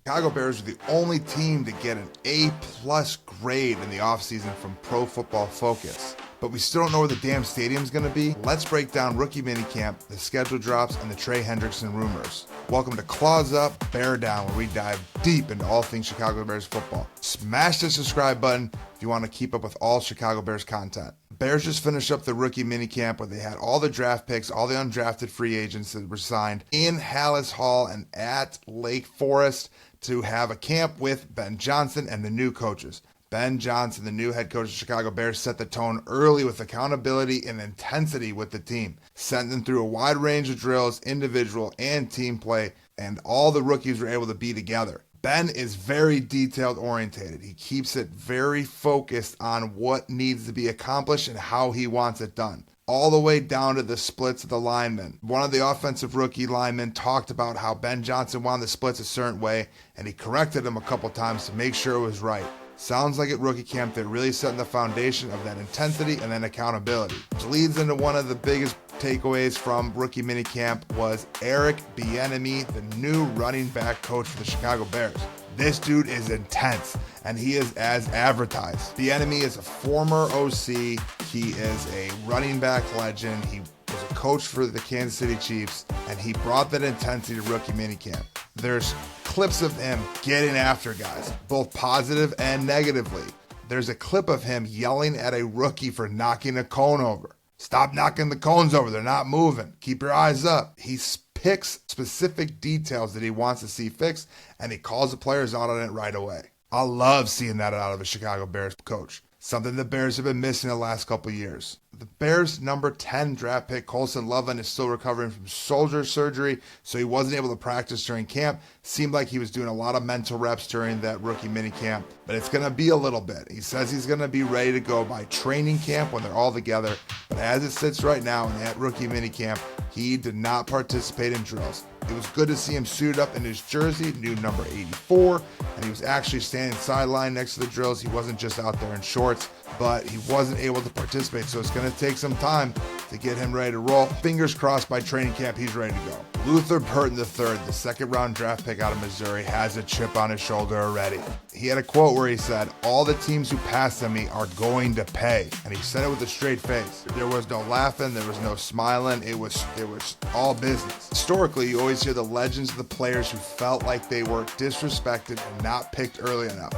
Chicago Bears are the only team to get an A+ grade in the offseason from Pro Football Focus. But we still don't know where the damn stadium's going to be. Let's break down rookie minicamp, the schedule drops, and the Trey Hendrickson rumors. Welcome to Claws Up, Bear Down, where we dive deep into all things Chicago Bears football. Smash the subscribe button if you want to keep up with all Chicago Bears content. Bears just finished up the rookie minicamp where they had all the draft picks, all the undrafted free agents that were signed in Hallis Hall and at Lake Forest to have a camp with Ben Johnson and the new coaches. Ben Johnson, the new head coach of the Chicago Bears, set the tone early with accountability and intensity with the team, sent them through a wide range of drills, individual and team play, and all the rookies were able to be together. Ben is very detailed orientated. He keeps it very focused on what needs to be accomplished and how he wants it done, all the way down to the splits of the linemen. One of the offensive rookie linemen talked about how Ben Johnson wanted the splits a certain way, and he corrected him a couple times to make sure it was right. Sounds like at rookie camp they're really setting the foundation of that intensity and then accountability. Which leads into one of the biggest takeaways from rookie minicamp was Eric Bieniemy, the new running back coach for the Chicago Bears. This dude is intense, and he is as advertised. Bieniemy is a former OC. He is a running back legend. He was a coach for the Kansas City Chiefs, and he brought that intensity to rookie minicamp. There's clips of him getting after guys, both positive and negatively. There's a clip of him yelling at a rookie for knocking a cone over. Stop knocking the cones over. They're not moving. Keep your eyes up. He picks specific details that he wants to see fixed, and he calls the players out on it right away. I love seeing that out of a Chicago Bears coach. Something the Bears have been missing the last couple years. The Bears' number 10 draft pick, Colson Loveland, is still recovering from shoulder surgery, so he wasn't able to practice during camp. Seemed like he was doing a lot of mental reps during that rookie minicamp, but it's going to be a little bit. He says he's going to be ready to go by training camp when they're all together, but as it sits right now in that rookie minicamp, he did not participate in drills. It was good to see him suited up in his jersey, new number 84, and he was actually standing sideline next to the drills. He wasn't just out there in shorts, but he wasn't able to participate, so it's going to take some time to get him ready to roll. Fingers crossed by training camp, he's ready to go. Luther Burton III, the second-round draft pick out of Missouri, has a chip on his shoulder already. He had a quote where he said, "All the teams who pass on me are going to pay," and he said it with a straight face. There was no laughing, there was no smiling, it was all business. Historically, you always hear the legends of the players who felt like they were disrespected and not picked early enough.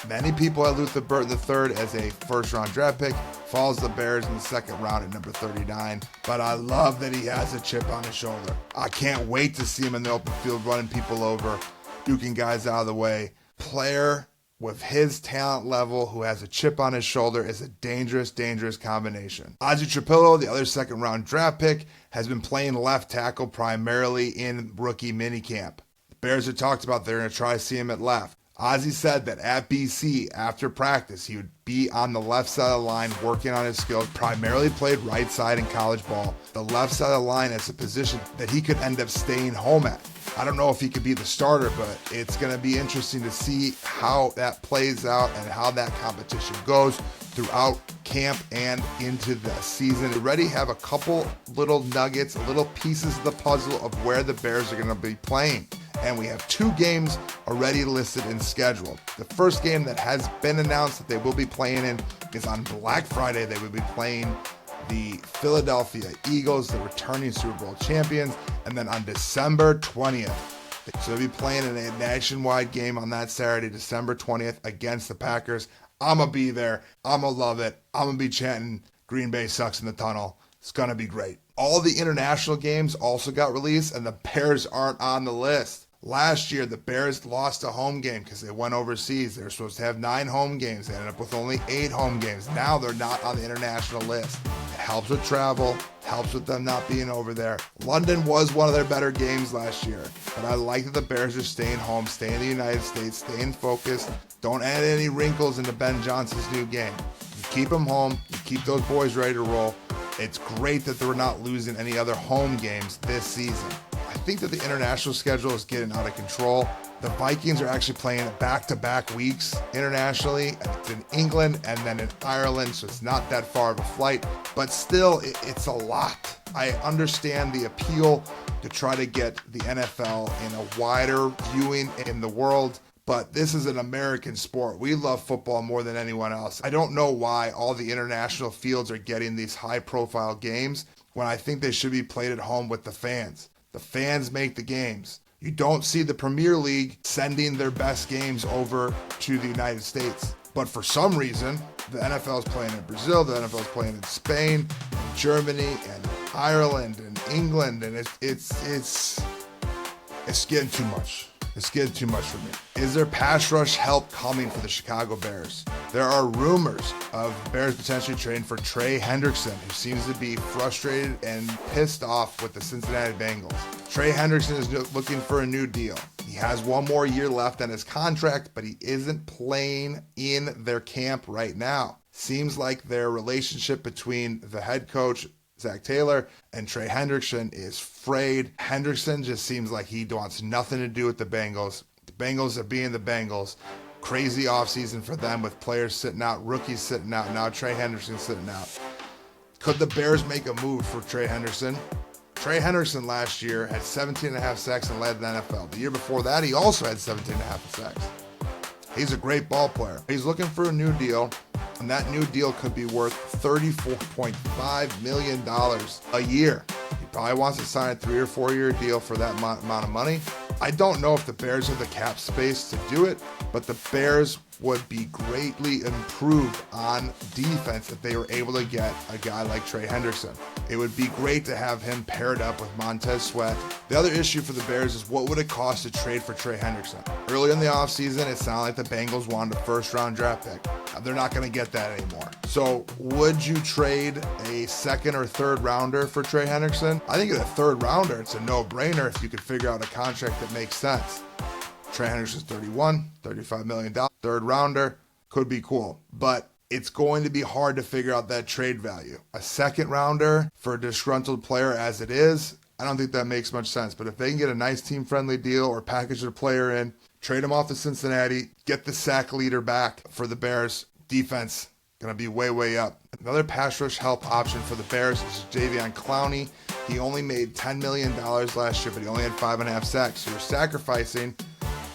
Many people had Luther Burton III as a first-round draft pick, falls the Bears in the second round at number 39, but I love that he has a chip on his shoulder. I can't wait to see him in the open field running people over, duking guys out of the way. Player with his talent level who has a chip on his shoulder is a dangerous, dangerous combination. Ozzie Trapillo, the other second-round draft pick, has been playing left tackle primarily in rookie minicamp. The Bears have talked about they're going to try to see him at left. Ozzie said that at BC, after practice, he would be on the left side of the line working on his skills, primarily played right side in college ball. The left side of the line is a position that he could end up staying home at. I don't know if he could be the starter, but it's going to be interesting to see how that plays out and how that competition goes throughout camp and into the season. We already have a couple little nuggets, little pieces of the puzzle of where the Bears are going to be playing. And we have 2 games already listed and scheduled. The first game that has been announced that they will be playing in is on Black Friday. They will be playing the Philadelphia Eagles, the returning Super Bowl champions, and then on December 20th. So they'll be playing in a nationwide game on that Saturday, December 20th, against the Packers. I'm going to be there. I'm going to love it. I'm going to be chanting, "Green Bay sucks" in the tunnel. It's going to be great. All the international games also got released, and the Bears aren't on the list. Last year, the Bears lost a home game because they went overseas. They were supposed to have 9 home games. They ended up with only 8 home games. Now they're not on the international list. It helps with travel, helps with them not being over there. London was one of their better games last year, but I like that the Bears are staying home, staying in the United States, staying focused. Don't add any wrinkles into Ben Johnson's new game. You keep them home, you keep those boys ready to roll. It's great that they're not losing any other home games this season. I think that the international schedule is getting out of control. The Vikings are actually playing back-to-back weeks internationally. It's in England and then in Ireland, so it's not that far of a flight, but still, it's a lot. I understand the appeal to try to get the NFL in a wider viewing in the world. But this is an American sport. We love football more than anyone else. I don't know why all the international fields are getting these high-profile games when I think they should be played at home with the fans. The fans make the games. You don't see the Premier League sending their best games over to the United States. But for some reason, the NFL is playing in Brazil, the NFL is playing in Spain, and Germany, and Ireland, and England, and it's getting too much. It's getting too much for me. Is there pass rush help coming for the Chicago Bears? There are rumors of Bears potentially trading for Trey Hendrickson, who seems to be frustrated and pissed off with the Cincinnati Bengals. Trey Hendrickson is looking for a new deal. He has one more year left on his contract, but he isn't playing in their camp right now. Seems like their relationship between the head coach, Zach Taylor, and Trey Hendrickson is frayed. Hendrickson just seems like he wants nothing to do with the Bengals. The Bengals are being the Bengals. Crazy offseason for them with players sitting out, rookies sitting out, now Trey Hendrickson sitting out. Could the Bears make a move for Trey Hendrickson? Trey Hendrickson last year had 17.5 sacks and led the NFL. The year before that, he also had 17.5 sacks. He's a great ball player. He's looking for a new deal, and that new deal could be worth $34.5 million a year. He probably wants to sign a 3 or 4 year deal for that amount of money. I don't know if the Bears have the cap space to do it, but the Bears would be greatly improved on defense if they were able to get a guy like Trey Hendrickson. It would be great to have him paired up with Montez Sweat. The other issue for the Bears is what would it cost to trade for Trey Hendrickson? Early in the offseason, it sounded like the Bengals wanted a first-round draft pick. They're not going to get that anymore. So would you trade a second or third rounder for Trey Hendrickson? I think at a third rounder, it's a no-brainer if you could figure out a contract that makes sense. Trey Hendrickson's 31, $35 million. Third rounder could be cool, but it's going to be hard to figure out that trade value. A second rounder for a disgruntled player as it is, I don't think that makes much sense. But if they can get a nice team-friendly deal or package their player in, trade him off to Cincinnati, get the sack leader back for the Bears, defense going to be way, way up. Another pass rush help option for the Bears is Jadeveon Clowney. He only made $10 million last year, but he only had 5.5 sacks. So you're sacrificing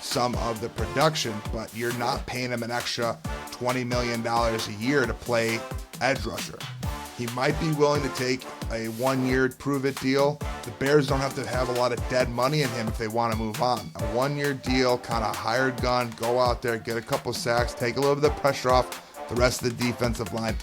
some of the production, but you're not paying him an extra $20 million a year to play edge rusher. He might be willing to take a 1 year prove-it deal. The Bears don't have to have a lot of dead money in him if they want to move on. A 1 year deal, kind of hired gun, go out there, get a couple sacks, take a little bit of the pressure off the rest of the defensive line.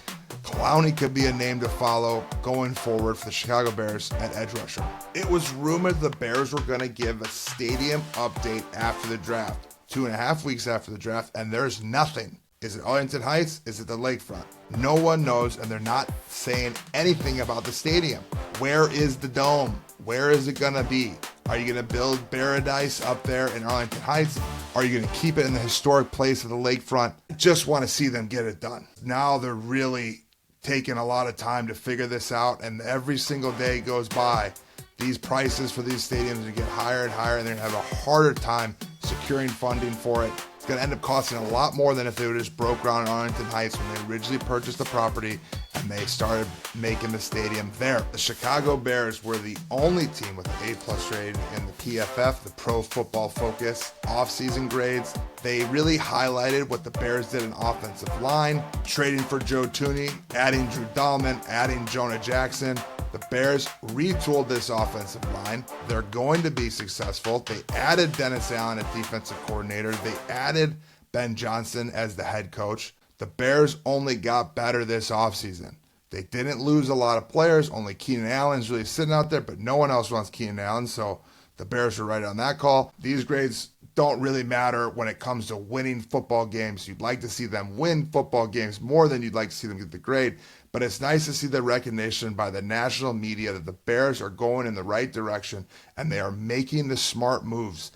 Clowney could be a name to follow going forward for the Chicago Bears at edge rusher. It was rumored the Bears were going to give a stadium update after the draft, 2.5 weeks after the draft, and there's nothing. Is it Arlington Heights? Is it the lakefront? No one knows, and they're not saying anything about the stadium. Where is the dome? Where is it going to be? Are you going to build Paradise up there in Arlington Heights? Are you going to keep it in the historic place of the lakefront? I just want to see them get it done. Now they're really taking a lot of time to figure this out, and every single day goes by, these prices for these stadiums are get higher and higher, and they're going to have a harder time securing funding for it. It's going to end up costing a lot more than if they would have just broke ground in Arlington Heights when they originally purchased the property and they started making the stadium there. The Chicago Bears were the only team with an A+ rating in the PFF, the Pro Football Focus offseason grades. They really highlighted what the Bears did in offensive line, trading for Joe Thuney, adding Drew Dahlman, adding Jonah Jackson. The Bears retooled this offensive line. They're going to be successful. They added Dennis Allen as defensive coordinator. They added Ben Johnson as the head coach. The Bears only got better this offseason. They didn't lose a lot of players. Only Keenan Allen's really sitting out there, but no one else wants Keenan Allen, so the Bears were right on that call. These grades don't really matter when it comes to winning football games. You'd like to see them win football games more than you'd like to see them get the grade. But it's nice to see the recognition by the national media that the Bears are going in the right direction and they are making the smart moves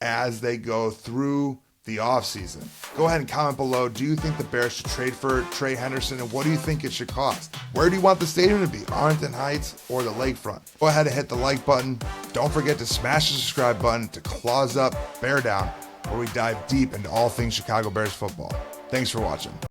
as they go through the offseason. Go ahead and comment below. Do you think the Bears should trade for Trey Hendrickson, and what do you think it should cost? Where do you want the stadium to be? Arlington Heights or the lakefront? Go ahead and hit the like button. Don't forget to smash the subscribe button to Claws Up, Bear Down, where we dive deep into all things Chicago Bears football. Thanks for watching.